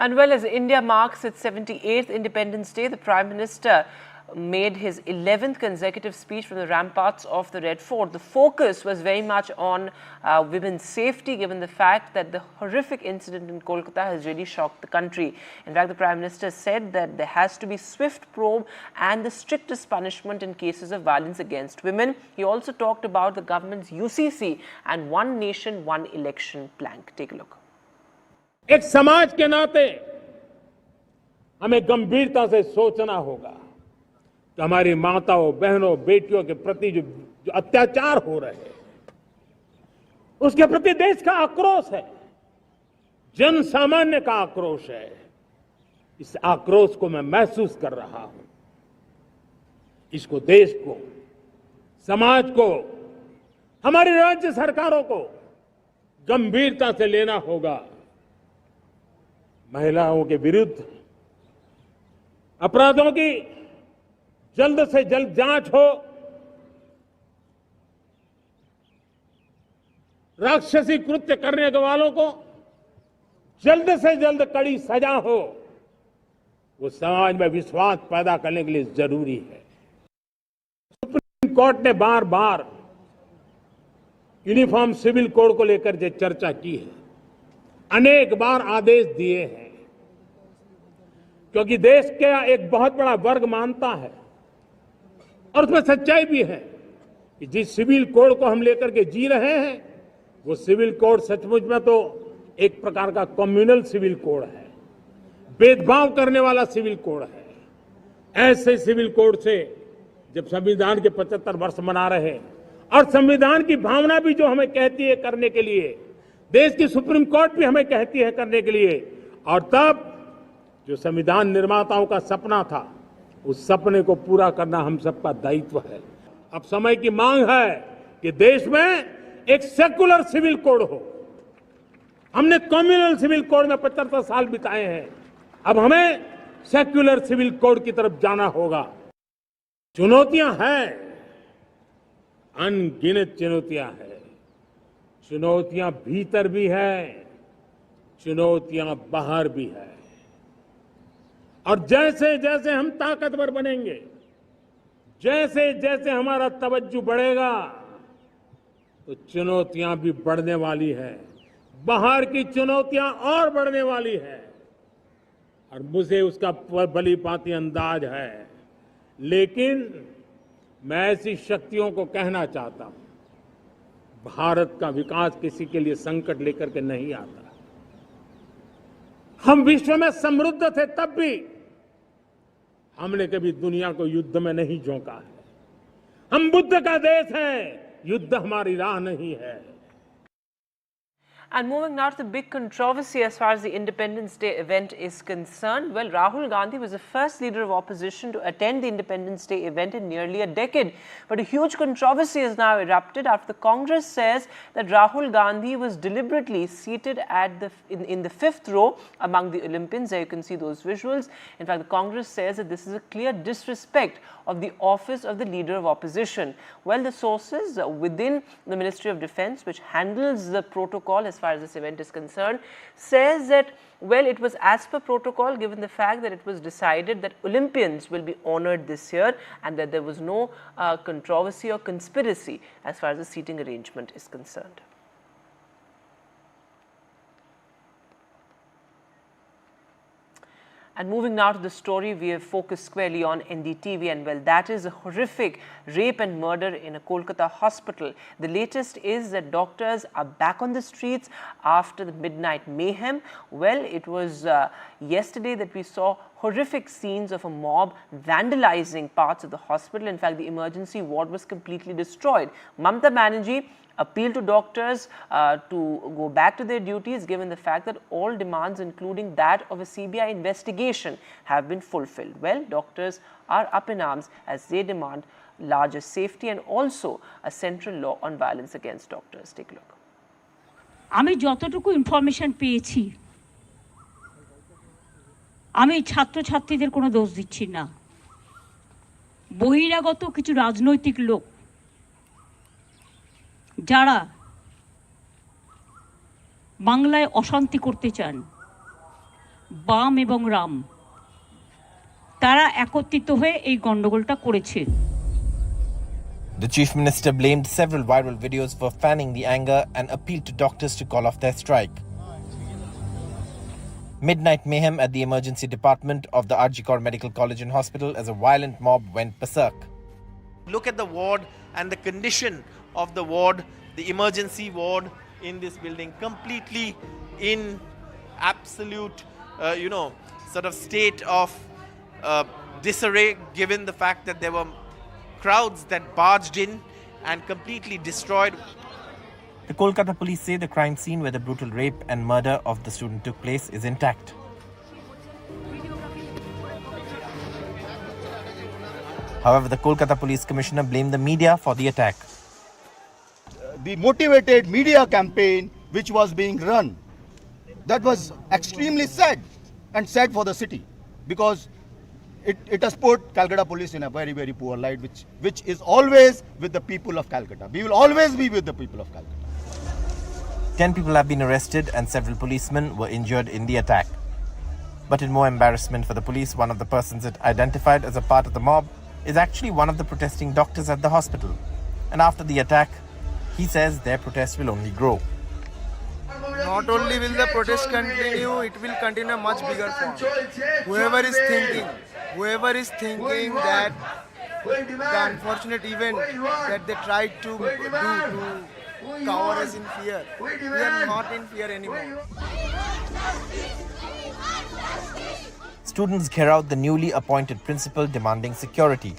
And well, as India marks its 78th Independence Day, the Prime Minister made his 11th consecutive speech from the ramparts of the Red Fort. The focus was very much on women's safety, given the fact that the horrific incident in Kolkata has really shocked the country. In fact, the Prime Minister said that there has to be swift probe and the strictest punishment in cases of violence against women. He also talked about the government's UCC and One Nation, One Election plank. Take a look. एक समाज के नाते हमें गंभीरता से सोचना होगा कि हमारी माताओं, बहनों, बेटियों के प्रति जो अत्याचार हो रहे हैं, उसके प्रति देश का आक्रोश है, जन सामान्य का आक्रोश है। इस आक्रोश को मैं महसूस कर रहा हूं। इसको देश को, समाज को, हमारी राज्य सरकारों को गंभीरता से लेना होगा। महिलाओं के विरुद्ध अपराधों की जल्द से जल्द जांच हो, राक्षसी कृत्य करने वालों को जल्द से जल्द कड़ी सजा हो, वो समाज में विश्वास पैदा करने के लिए जरूरी है। सुप्रीम कोर्ट ने बार बार यूनिफॉर्म सिविल कोड को लेकर जो चर्चा की है, अनेक बार आदेश दिए हैं, क्योंकि देश का एक बहुत बड़ा वर्ग मानता है और उसमें सच्चाई भी है कि जिस सिविल कोड को हम लेकर के जी रहे हैं, वो सिविल कोड सचमुच में तो एक प्रकार का कम्युनल सिविल कोड है, भेदभाव करने वाला सिविल कोड है। ऐसे सिविल कोड से जब संविधान के 75 वर्ष मना रहे हैं और संविधान की भावना भी जो हमें कहती है करने के लिए, देश की सुप्रीम कोर्ट भी हमें कहती है करने के लिए, और तब जो संविधान निर्माताओं का सपना था, उस सपने को पूरा करना हम सबका दायित्व है। अब समय की मांग है कि देश में एक सेकुलर सिविल कोड हो। हमने कम्युनल सिविल कोड में 75 साल बिताए हैं, अब हमें सेकुलर सिविल कोड की तरफ जाना होगा। चुनौतियां हैं, अनगिनत चुनौतियां हैं। चुनौतियां भीतर भी है, चुनौतियां बाहर भी है, और जैसे जैसे हम ताकतवर बनेंगे, जैसे जैसे हमारा तवज्जो बढ़ेगा, तो चुनौतियां भी बढ़ने वाली है, बाहर की चुनौतियां और बढ़ने वाली है, और मुझे उसका भली भांति अंदाज है। लेकिन मैं ऐसी शक्तियों को कहना चाहता हूं, भारत का विकास किसी के लिए संकट लेकर के नहीं आता। हम विश्व में समृद्ध थे, तब भी हमने कभी दुनिया को युद्ध में नहीं झोंका है। हम बुद्ध का देश हैं, युद्ध हमारी राह नहीं है। And moving now to the big controversy as far as the Independence Day event is concerned. Well, Rahul Gandhi was the first leader of opposition to attend the Independence Day event in nearly a decade. But a huge controversy has now erupted after the Congress says that Rahul Gandhi was deliberately seated at in the 5th row among the Olympians. There you can see those visuals. In fact, the Congress says that this is a clear disrespect of the office of the leader of opposition. Well, the sources within the Ministry of Defence, which handles the protocol as far as this event is concerned, says that, well, it was as per protocol, given the fact that it was decided that Olympians will be honoured this year and that there was no controversy or conspiracy as far as the seating arrangement is concerned. And moving now to the story we have focused squarely on NDTV, and well, that is a horrific rape and murder in a Kolkata hospital. The latest is that doctors are back on the streets after the midnight mayhem. Well, it was yesterday that we saw horrific scenes of a mob vandalizing parts of the hospital. In fact, the emergency ward was completely destroyed. Mamata Banerjee appealed to doctors to go back to their duties, given the fact that all demands, including that of a CBI investigation, have been fulfilled. Well, doctors are up in arms as they demand larger safety and also a central law on violence against doctors. Take a look. আমি যতটুকু information পেয়েছি, আমি ছাত্রছাত্রীদের কোনো দোষ দিচ্ছি না। বহিরাগত কিছু রাজনৈতিক লোক যারা বাংলায় অশান্তি করতে চান, বাম এবং রাম তারা একত্রিত হয়ে এই গন্ডগোলটা করেছে। The Chief Minister blamed several viral videos for fanning the anger and appealed to doctors to call off their strike. Midnight mayhem at the emergency department of the RG Kar Medical College and Hospital as a violent mob went berserk. Look at the ward and the condition of the ward, the emergency ward in this building, completely in absolute, sort of state of disarray, given the fact that there were crowds that barged in and completely destroyed. The Kolkata police say the crime scene where the brutal rape and murder of the student took place is intact. However, the Kolkata police commissioner blamed the media for the attack. The motivated media campaign which was being run, that was extremely sad and sad for the city, because it has put Calcutta police in a very, very poor light, which is always with the people of Calcutta. We will always be with the people of Calcutta. 10 people have been arrested and several policemen were injured in the attack. But in more embarrassment for the police, one of the persons it identified as a part of the mob is actually one of the protesting doctors at the hospital. And after the attack, he says their protest will only grow. Not only will the protest continue, it will continue a much bigger form. Whoever is thinking that the unfortunate event that they tried to do to cover us in fear, we are not in fear anymore. Students carry out the newly appointed principal demanding security.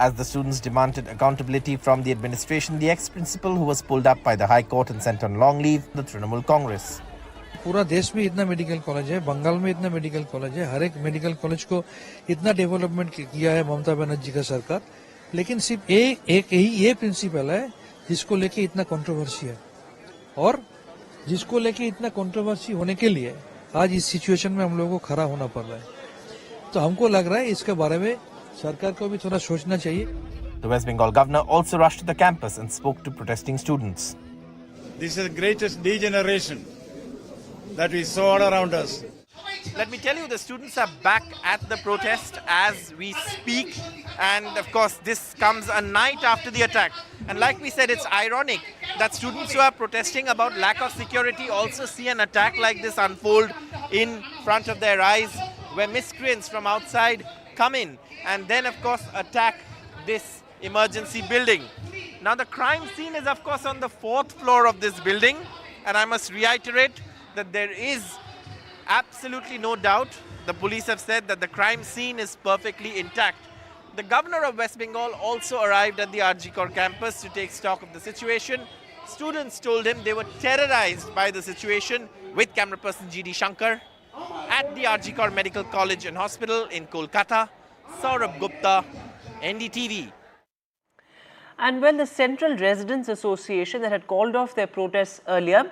As the students demanded accountability from the administration, the ex-principal who was pulled up by the High Court and sent on long leave, the Trinamool Congress. पूरा देश में इतना medical college है, बंगाल में इतना medical college है, हर एक medical college को इतना डेवलपमेंट किया है ममता बनर्जी का सरकार, लेकिन सिर्फ एक ही ये प्रिंसिपल है जिसको लेके इतना कंट्रोवर्सी है, और जिसको लेके इतना कंट्रोवर्सी होने के लिए आज इस सिचुएशन में हम लोगों को खड़ा होना पड़ रहा है। तो हमको लग रहा है इसके बारे में सरकार को भी थोड़ा सोचना चाहिए। The West Bengal governor also rushed to the campus and spoke to protesting students. This is the greatest degeneration that we saw all around us. Let me tell you, the students are back at the protest as we speak, and of course this comes a night after the attack. And like we said, it's ironic that students who are protesting about lack of security also see an attack like this unfold in front of their eyes, where miscreants from outside come in and then of course attack this emergency building. Now the crime scene is of course on the 4th floor of this building, and I must reiterate that there is absolutely no doubt. The police have said that the crime scene is perfectly intact. The governor of West Bengal also arrived at the RG Kar campus to take stock of the situation. Students told him they were terrorized by the situation. With camera person GD Shankar at the RG Kar Medical College and Hospital in Kolkata, Saurabh Gupta, NDTV. And when the Central Residents Association that had called off their protests earlier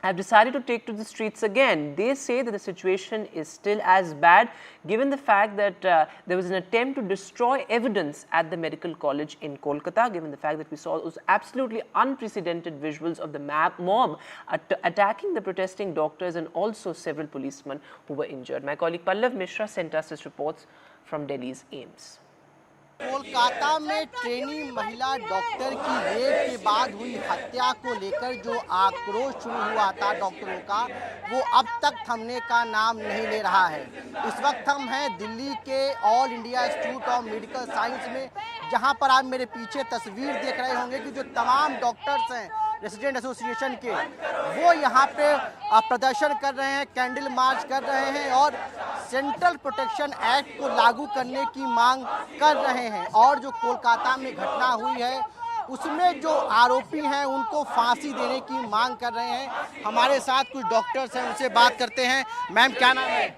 have decided to take to the streets again. They say that the situation is still as bad, given the fact that there was an attempt to destroy evidence at the medical college in Kolkata, given the fact that we saw those absolutely unprecedented visuals of the mob attacking the protesting doctors and also several policemen who were injured. My colleague Pallav Mishra sent us his reports from Delhi's AIIMS. Kolkata में trainee महिला doctor की rape के बाद हुई हत्या को लेकर जो आक्रोश शुरू हुआ था डॉक्टरों का, वो अब तक थमने का नाम नहीं ले रहा है। इस वक्त हम हैं दिल्ली के all India institute of medical science में, जहां पर आप मेरे पीछे तस्वीर देख रहे होंगे कि जो तमाम डॉक्टर्स हैं रेसिडेंट एसोसिएशन के, वो यहाँ पे प्रदर्शन कर रहे हैं, कैंडल मार्च कर रहे हैं और सेंट्रल प्रोटेक्शन एक्ट को लागू करने की मांग कर रहे हैं। और जो कोलकाता में घटना हुई है उसमें जो आरोपी हैं उनको फांसी देने की मांग कर रहे हैं। हमारे साथ कुछ डॉक्टर्स हैं, उनसे बात करते हैं। मैम क्या नाम है?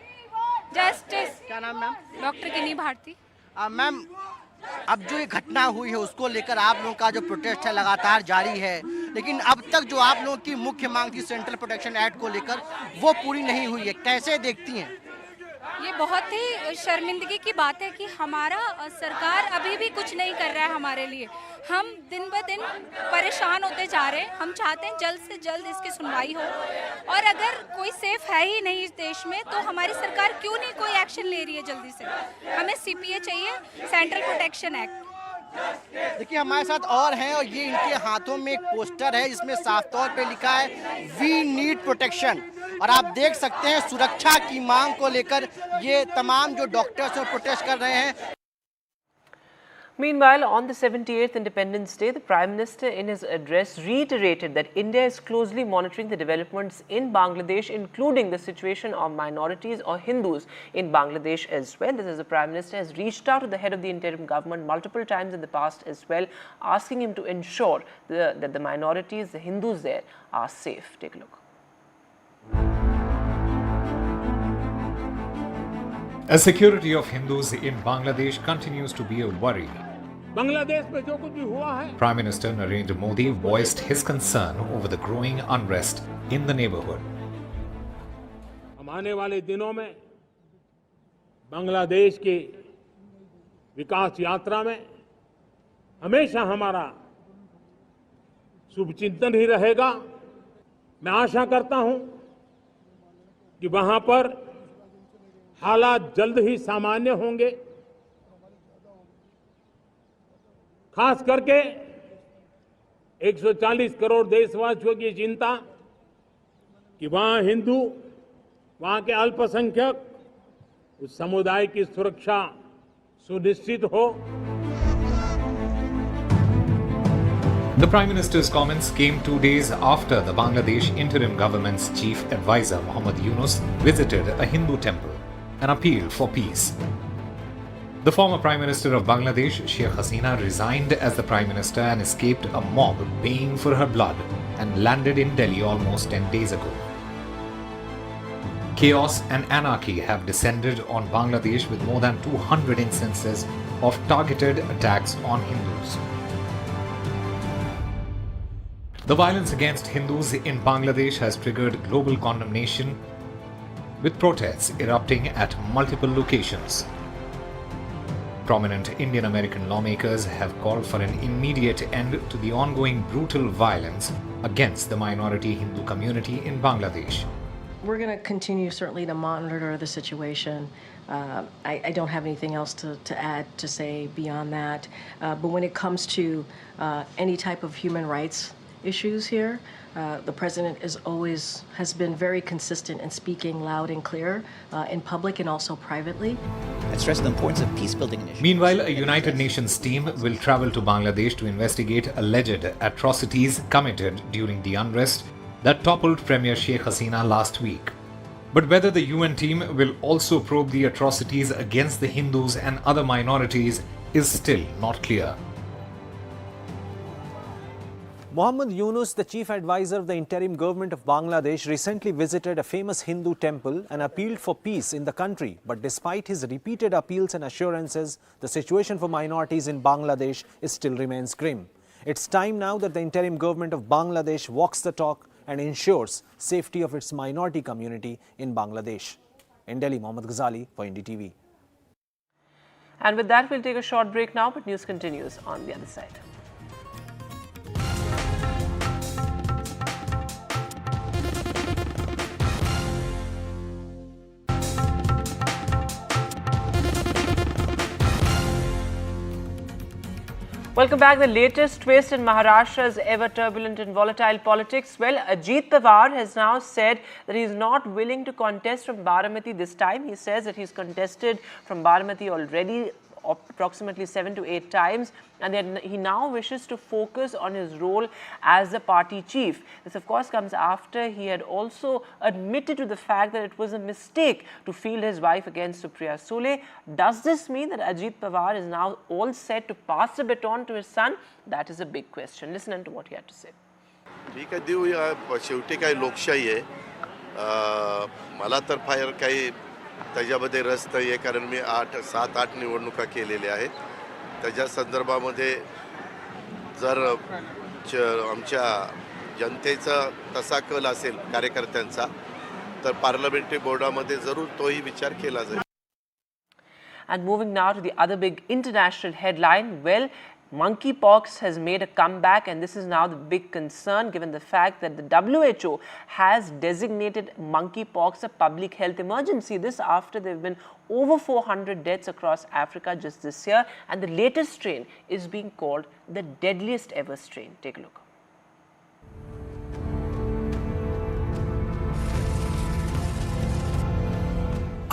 जस्टिस। क्या नाम मैम? डॉक्टर किन्नी भारती। मैम अब जो ये घटना हुई है उसको लेकर आप लोगों का जो प्रोटेस्ट है लगातार जारी है, लेकिन अब तक जो आप लोगों की मुख्य मांग थी सेंट्रल प्रोटेक्शन एक्ट को लेकर वो पूरी नहीं हुई है, कैसे देखती हैं? ये बहुत ही शर्मिंदगी की बात है कि हमारा सरकार अभी भी कुछ नहीं कर रहा है हमारे लिए। हम दिन ब दिन परेशान होते जा रहे हैं। हम चाहते हैं जल्द से जल्द इसकी सुनवाई हो, और अगर कोई सेफ है ही नहीं इस देश में तो हमारी सरकार क्यों नहीं कोई एक्शन ले रही है जल्दी से। हमें CPA चाहिए, सेंट्रल प्रोटेक्शन एक्ट। देखिए हमारे साथ और हैं, और ये इनके हाथों में एक पोस्टर है जिसमें साफ तौर पे लिखा है वी नीड प्रोटेक्शन, और आप देख सकते हैं सुरक्षा की मांग को लेकर ये तमाम जो डॉक्टर्स हैं प्रोटेस्ट कर रहे हैं। Meanwhile, on the 78th Independence Day, the Prime Minister in his address reiterated that India is closely monitoring the developments in Bangladesh, including the situation of minorities or Hindus in Bangladesh as well. This is the Prime Minister has reached out to the head of the interim government multiple times in the past as well, asking him to ensure that the minorities, the Hindus there, are safe. Take a look. The security of Hindus in Bangladesh continues to be a worry. Bangladesh में जो कुछ भी हुआ है, Prime Minister Narendra Modi voiced his concern over the growing unrest in the neighborhood. हम आने वाले दिनों में बांग्लादेश की विकास यात्रा में हमेशा हमारा शुभचिंतन ही रहेगा। मैं आशा करता हूं कि वहां पर हालात जल्द ही सामान्य होंगे। खास करके 140 करोड़ देशवासियों की चिंता कि वहां हिंदू, वहां के अल्पसंख्यक, उस समुदाय की सुरक्षा सुनिश्चित हो। The Prime Minister's comments came 2 days after the Bangladesh interim government's chief advisor Muhammad Yunus visited a Hindu temple and appealed for peace. The former Prime Minister of Bangladesh, Sheikh Hasina, resigned as the Prime Minister and escaped a mob baying for her blood and landed in Delhi almost 10 days ago. Chaos and anarchy have descended on Bangladesh with more than 200 instances of targeted attacks on Hindus. The violence against Hindus in Bangladesh has triggered global condemnation, with protests erupting at multiple locations. Prominent Indian American lawmakers have called for an immediate end to the ongoing brutal violence against the minority Hindu community in Bangladesh. We're going to continue certainly to monitor the situation. I don't have anything else to add to say beyond that. But when it comes to any type of human rights issues here, the president has been very consistent in speaking loud and clear in public and also privately. I stress the importance of peace-building initiatives. Meanwhile, a United Nations team will travel to Bangladesh to investigate alleged atrocities committed during the unrest that toppled Premier Sheikh Hasina last week. But whether the UN team will also probe the atrocities against the Hindus and other minorities is still not clear. Muhammad Yunus, the chief advisor of the interim government of Bangladesh, recently visited a famous Hindu temple and appealed for peace in the country. But despite his repeated appeals and assurances, the situation for minorities in Bangladesh still remains grim. It's time now that the interim government of Bangladesh walks the talk and ensures safety of its minority community in Bangladesh. In Delhi, Mohammad Ghazali for NDTV. And with that, we'll take a short break now, but news continues on the other side. Welcome back. The latest twist in Maharashtra's ever turbulent and volatile politics. Well, Ajit Pawar has now said that he is not willing to contest from Baramati this time. He says that he's contested from Baramati already approximately 7 to 8 times, and then he now wishes to focus on his role as the party chief. This of course comes after he had also admitted to the fact that it was a mistake to field his wife against Supriya Sule. Does this mean that Ajit Pawar is now all set to pass the baton to his son? That is a big question. Listen to what he had to say. ठीक है, देऊया. शेवटी काही लोकशाही आहे. मला तर फार काही त्याच्यामध्ये रस नाही आहे, कारण मी 7-8 निवडणुका केलेल्या आहेत. त्याच्या संदर्भामध्ये जर आमच्या जनतेचा तसा कल असेल कार्यकर्त्यांचा, तर पार्लमेंटरी बोर्डामध्ये जरूर तोही विचार केला जाईल. And moving now to the other big international headline, well, monkeypox has made a comeback, and this is now the big concern given the fact that the WHO has designated monkeypox a public health emergency. This after there have been over 400 deaths across Africa just this year, and the latest strain is being called the deadliest ever strain. Take a look.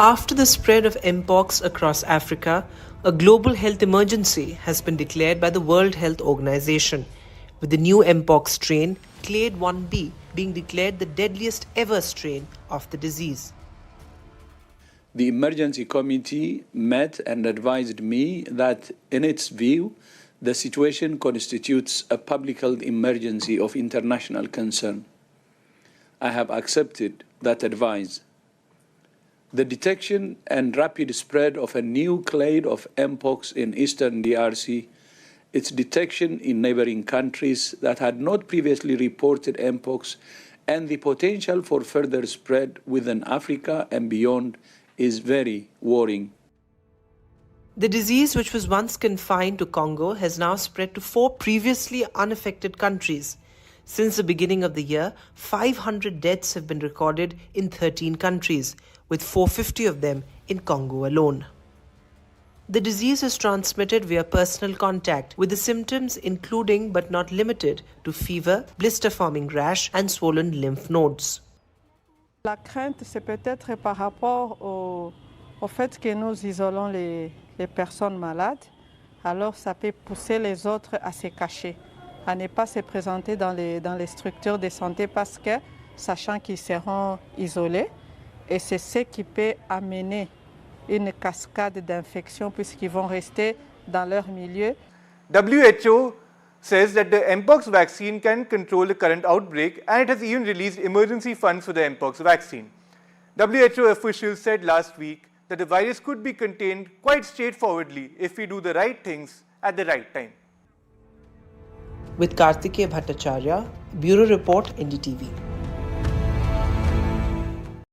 After the spread of Mpox across Africa, a global health emergency has been declared by the World Health Organization, with the new Mpox strain, Clade 1b, being declared the deadliest ever strain of the disease. The emergency committee met and advised me that, in its view, the situation constitutes a public health emergency of international concern. I have accepted that advice. The detection and rapid spread of a new clade of Mpox in eastern DRC, its detection in neighboring countries that had not previously reported Mpox, and the potential for further spread within Africa and beyond is very worrying. The disease, which was once confined to Congo, has now spread to 4 previously unaffected countries. Since the beginning of the year, 500 deaths have been recorded in 13 countries, with 450 of them in Congo alone. The disease is transmitted via personal contact, with the symptoms including but not limited to fever, blister-forming rash and swollen lymph nodes. La crainte, c'est peut-être par rapport au fait que nous isolons les personnes malades, alors ça peut pousser les autres à se cacher, à ne pas se présenter dans les structures de santé parce que, sachant qu'ils seront isolés, et c'est ce qui peut amener une cascade d'infections puisqu'ils vont rester dans leur milieu. WHO says that the Mpox vaccine can control the current outbreak, and it has even released emergency funds for the Mpox vaccine. WHO officials said last week that the virus could be contained quite straightforwardly if we do the right things at the right time. With Kartikeya Bhattacharya, Bureau Report, NDTV.